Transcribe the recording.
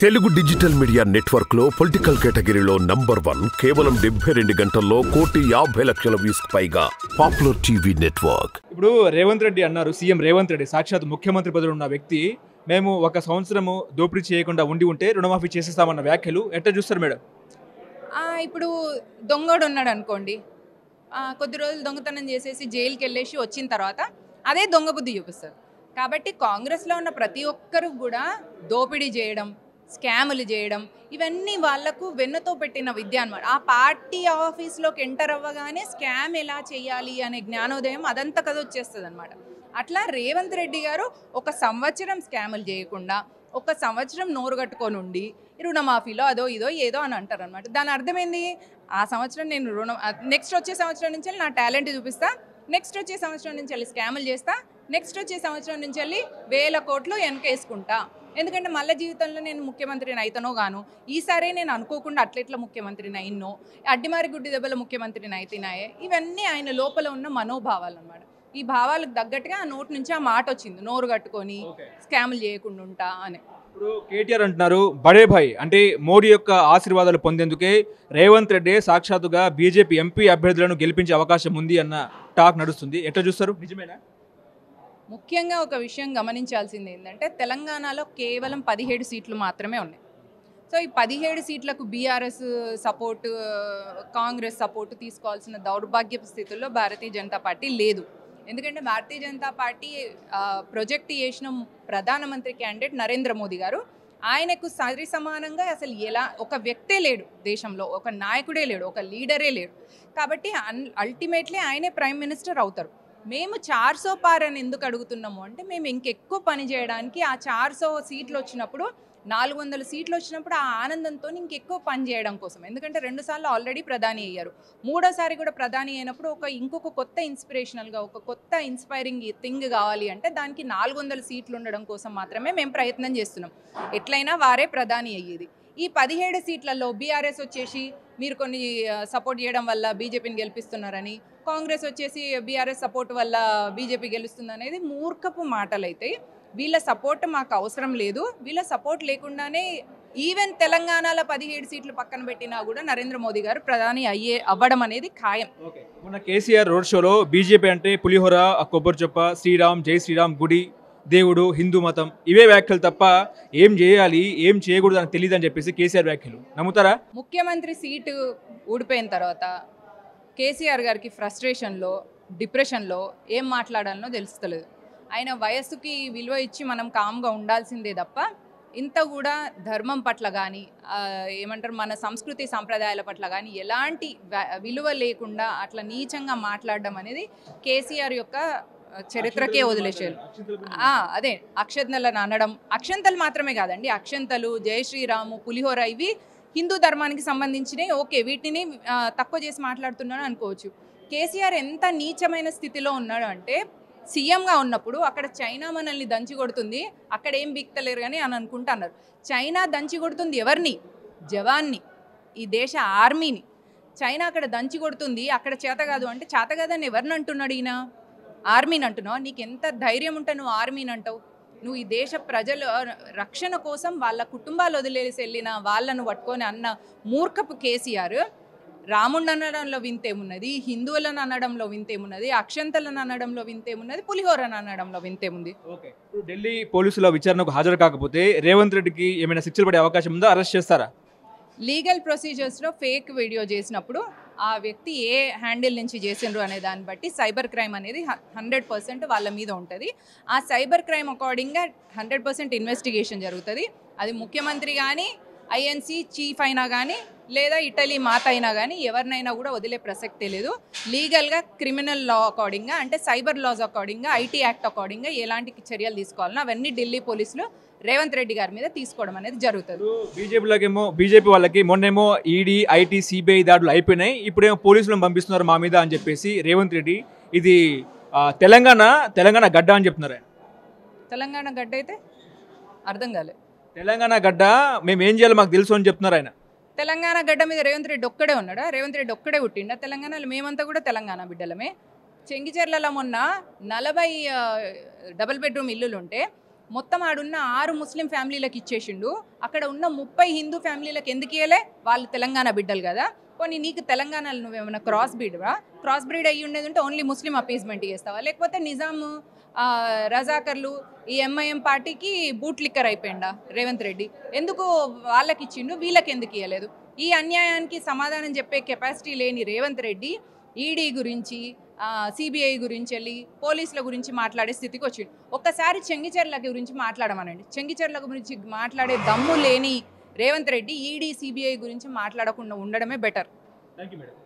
Telugu digital media network లో political కేటగిరీలో number 1 కేవలం 72 గంటల్లో 1,50,00,000 వ్యూస్ పైగా పాపులర్ టీవీ నెట్వర్క్. ఇప్పుడు రేవంత్ రెడ్డి అన్నారు, సీఎం రేవంత్ రెడ్డి సాక్షాత్ ముఖ్యమంత్రి పదవిలో ఉన్న వ్యక్తి మేము ఒక సంవత్సరము దోపిడీ చేయకుండా ఉంటే రుణమాఫీ చేసేస్తామన్న వ్యాఖ్యలు ఎట్లా చూస్తారు మేడం? ఇప్పుడు దొంగోడు ఉన్నాడు అనుకోండి, కొద్ది రోజులు దొంగతనం చేసేసి జైలుకి వెళ్ళేసి వచ్చిన తర్వాత అదే దొంగ బుద్ధి చూపిస్తారు. కాబట్టి కాంగ్రెస్లో ఉన్న ప్రతి ఒక్కరు కూడా దోపిడీ చేయడం, స్కాములు చేయడం ఇవన్నీ వాళ్లకు వెన్నతో పెట్టిన విద్య అన్నమాట. ఆ పార్టీ ఆఫీస్లోకి ఎంటర్ అవ్వగానే స్కామ్ ఎలా చేయాలి అనే జ్ఞానోదయం అదంతా కదా వచ్చేస్తుంది అనమాట. అట్లా రేవంత్ రెడ్డి గారు ఒక సంవత్సరం స్కాములు చేయకుండా ఒక సంవత్సరం నోరు కట్టుకొని ఉండి రుణమాఫీలో అదో ఇదో ఏదో అని అంటారు అనమాట. దాని అర్థమైంది, ఆ సంవత్సరం నేను నెక్స్ట్ వచ్చే సంవత్సరం నుంచి నా టాలెంట్ చూపిస్తా, నెక్స్ట్ వచ్చే సంవత్సరం నుంచి వెళ్ళి స్కాములు చేస్తా, నెక్స్ట్ వచ్చే సంవత్సరం నుంచి వెళ్ళి 1,000 కోట్లు వెనకేసుకుంటా. ఎందుకంటే మళ్ళీ జీవితంలో నేను ముఖ్యమంత్రిని అయితనో గాను, ఈసారే నేను అనుకోకుండా అట్లెట్లా ముఖ్యమంత్రిని అయినో, అడ్డిమారి గుడ్డి దెబ్బల ముఖ్యమంత్రిని అయితేనాయే, ఇవన్నీ ఆయన లోపల ఉన్న మనోభావాలు అన్నమాట. ఈ భావాలకు తగ్గట్టుగా ఆ నోటి నుంచి ఆ మాట వచ్చింది, నోరు కట్టుకొని స్కాములు చేయకుండా ఉంటా అని. ఇప్పుడు కేటీఆర్ అంటున్నారు బడే భాయ్ అంటే మోడీ యొక్క ఆశీర్వాదాలు పొందేందుకే రేవంత్ రెడ్డి సాక్షాత్తుగా బీజేపీ ఎంపీ అభ్యర్థులను గెలిపించే అవకాశం ఉంది అన్న టాక్ నడుస్తుంది. ఎట్లా చూస్తారు, నిజమేనా? ముఖ్యంగా ఒక విషయం గమనించాల్సింది ఏంటంటే, తెలంగాణలో కేవలం 17 సీట్లు మాత్రమే ఉన్నాయి. సో ఈ 17 సీట్లకు బీఆర్ఎస్ సపోర్టు, కాంగ్రెస్ సపోర్టు తీసుకోవాల్సిన దౌర్భాగ్యపు స్థితుల్లో భారతీయ జనతా పార్టీ లేదు. ఎందుకంటే భారతీయ జనతా పార్టీ ప్రొజెక్ట్ చేసిన ప్రధానమంత్రి క్యాండిడేట్ నరేంద్ర మోదీ గారు, ఆయనకు సరి సమానంగా అసలు ఎలా ఒక వ్యక్తే లేడు దేశంలో, ఒక నాయకుడే లేడు, ఒక లీడరే లేడు. కాబట్టి అల్టిమేట్లీ ఆయనే ప్రైమ్ మినిస్టర్ అవుతారు. మేము 400 పార్ అని ఎందుకు అడుగుతున్నాము అంటే, మేము ఇంకెక్కువ పని చేయడానికి ఆ 400 సీట్లు వచ్చినప్పుడు, 400 సీట్లు వచ్చినప్పుడు ఆ ఆనందంతో ఇంకెక్కువ పని చేయడం కోసం. ఎందుకంటే 2 సార్లు ఆల్రెడీ ప్రధాని అయ్యారు, 3వసారి కూడా ప్రధాని అయినప్పుడు ఇంకొక కొత్త ఇన్స్పిరేషనల్గా, ఒక కొత్త ఇన్స్పైరింగ్ థింగ్ కావాలి అంటే దానికి 400 సీట్లు ఉండడం కోసం మాత్రమే మేము ప్రయత్నం చేస్తున్నాం. ఎట్లయినా వారే ప్రధాని అయ్యేది. ఈ 17 సీట్లలో బీఆర్ఎస్ వచ్చేసి మీరు కొన్ని సపోర్ట్ చేయడం వల్ల బీజేపీని గెలిపిస్తున్నారని, కాంగ్రెస్ వచ్చేసి బీఆర్ఎస్ సపోర్ట్ వల్ల బీజేపీ గెలుస్తుంది అనేది మూర్ఖపు మాటలైతే. వీళ్ళ సపోర్ట్ మాకు అవసరం లేదు. వీళ్ళ సపోర్ట్ లేకుండానే ఈవెన్ తెలంగాణలో 17 సీట్లు పక్కన పెట్టినా కూడా నరేంద్ర మోదీ గారు ప్రధాని అవ్వడం అనేది ఖాయం. మొన్న కేసీఆర్ రోడ్ షోలో బీజేపీ అంటే పులిహోర, కొబ్బరి చొప్ప, శ్రీరామ్, జై శ్రీరామ్, గుడి, దేవుడు, హిందూ మతం, ఇవే వ్యాఖ్యలు తప్ప ఏం చేయాలి ఏం చేయకూడదు అని తెలియదు అని చెప్పేసి కేసీఆర్ వ్యాఖ్యలు నమ్ముతారా? ముఖ్యమంత్రి సీటు ఊడిపోయిన తర్వాత కేసీఆర్ గారికి ఫ్రస్ట్రేషన్లో, డిప్రెషన్లో ఏం మాట్లాడాలనో తెలుస్తలేదు. ఆయన వయస్సుకి విలువ ఇచ్చి మనం కామ్గా ఉండాల్సిందే తప్ప ఇంత కూడా ధర్మం పట్ల కానీ, ఏమంటారు, మన సంస్కృతి సాంప్రదాయాల పట్ల కానీ ఎలాంటి విలువ లేకుండా అట్లా నీచంగా మాట్లాడడం అనేది కేసీఆర్ యొక్క చరిత్రకే వదిలేసారు. అదే అక్షంతలను అనడం, అక్షంతలు మాత్రమే కాదండి, అక్షంతలు, జై శ్రీరాము, పులిహోర ఇవి హిందూ ధర్మానికి సంబంధించినవి. ఓకే, వీటిని తక్కువ చేసి మాట్లాడుతున్నాడు అనుకోవచ్చు. కేసీఆర్ ఎంత నీచమైన స్థితిలో ఉన్నాడు అంటే, సీఎంగా ఉన్నప్పుడు అక్కడ చైనా మనల్ని దంచి కొడుతుంది, అక్కడ ఏం బిక్తలేరు కానీ అని అనుకుంటున్నారు. చైనా దంచి కొడుతుంది ఎవరిని? జవాన్ని, ఈ దేశ ఆర్మీని. చైనా అక్కడ దంచి కొడుతుంది, అక్కడ చేత కాదు అంటే చేత కాదని ఎవరిని అంటున్నాడు ఈయన? ఆర్మీని అంటున్నావు. నీకు ఎంత ధైర్యం ఉంటే నువ్వు ఆర్మీని అంటావు? నువ్వు ఈ దేశ ప్రజల రక్షణ కోసం వాళ్ళ కుటుంబాలు వదిలేసి వెళ్ళిన వాళ్ళను పట్టుకొని అన్న మూర్ఖపు కేసీఆర్ రాముడిని అనడంలో వింతేమున్నది, హిందువులను అనడంలో వింతేమున్నది, అక్షంతలను అనడంలో వింతేమున్నది, పులిహోరను అనడంలో వింతేముంది? ఇప్పుడు ఢిల్లీ పోలీసుల విచారణకు హాజరు కాకపోతే రేవంత్ రెడ్డికి ఏమైనా శిక్షలు పడే అవకాశం ఉందా? అరెస్ట్ చేస్తారా? లీగల్ ప్రొసీజర్స్లో ఫేక్ వీడియో చేసినప్పుడు ఆ వ్యక్తి ఏ హ్యాండిల్ నుంచి చేసిండ్రు అనే దాన్ని బట్టి సైబర్ క్రైమ్ అనేది 100% వాళ్ళ మీద ఉంటుంది. ఆ సైబర్ క్రైమ్ అకార్డింగ్గా 100% ఇన్వెస్టిగేషన్ జరుగుతుంది. అది ముఖ్యమంత్రి కానీ, ఐఎన్సీ చీఫ్ అయినా కానీ, లేదా ఇటలీ మాత అయినా కానీ ఎవరినైనా కూడా వదిలే ప్రసక్తే లేదు. లీగల్గా క్రిమినల్ లా అకార్డింగ్గా, అంటే సైబర్ లాస్ అకార్డింగ్గా, ఐటీ యాక్ట్ అకార్డింగ్గా ఎలాంటి చర్యలు తీసుకోవాలన్నా అవన్నీ ఢిల్లీ పోలీసులు రేవంత్ రెడ్డి గారి మీద తీసుకోవడం అనేది జరుగుతుంది. బీజేపీ వాళ్ళకి మొన్నేమో ఈడీ, ఐటీ, సిబిఐ దాడులు అయిపోయినాయి, ఇప్పుడేమో పోలీసులను పంపిస్తున్నారు మా మీద అని చెప్పేసి రేవంత్ రెడ్డి ఇది తెలంగాణ గడ్డ అని చెప్తున్నారు. తెలంగాణ గడ్డ అయితే అర్థం కాలేదు. తెలంగాణ గడ్డ మేము ఏం చేయాలో మాకు తెలుసు అని చెప్తున్నారు ఆయన. తెలంగాణ గడ్డ మీద రేవంత్ రెడ్డి ఒక్కడే ఉన్నాడా? రేవంత్ రెడ్డి ఒక్కడే పుట్టిండా తెలంగాణలో? మేమంతా కూడా తెలంగాణ బిడ్డలమే. చెంగిచెర్లలో మొన్న 40 డబుల్ బెడ్రూమ్ ఇల్లులు ఉంటే మొత్తం ఆడున్న 6 ముస్లిం ఫ్యామిలీలకు ఇచ్చేసిండు, అక్కడ ఉన్న 30 హిందూ ఫ్యామిలీలకు ఎందుకు ఇవ్వలే? వాళ్ళు తెలంగాణ బిడ్డలు కదా. కొన్ని నీకు తెలంగాణలో నువ్వేమన్నా క్రాస్ బ్రీడ్ అయ్యి ఉండేది ఉంటే ఓన్లీ ముస్లిం అపీస్మెంట్ చేస్తావా? లేకపోతే నిజాం రజాకర్లు ఈ ఎంఐఎం పార్టీకి బూట్ లిక్కర్ అయిపోయిందా రేవంత్ రెడ్డి? ఎందుకు వాళ్ళకి ఇచ్చిండు, వీళ్ళకి ఎందుకు ఇవ్వలేదు? ఈ అన్యాయానికి సమాధానం చెప్పే కెపాసిటీ లేని రేవంత్ రెడ్డి ఈడీ గురించి సిబిఐ గురించి వెళ్ళి పోలీసుల గురించి మాట్లాడే స్థితికి వచ్చిండు. ఒక్కసారి చెంగిచెర్ల గురించి మాట్లాడమనండి. చెంగిచెర్ల గురించి మాట్లాడే దమ్ము లేని రేవంత్ రెడ్డి ఈడీ సిబిఐ గురించి మాట్లాడకుండా ఉండడమే బెటర్. Thank you madam.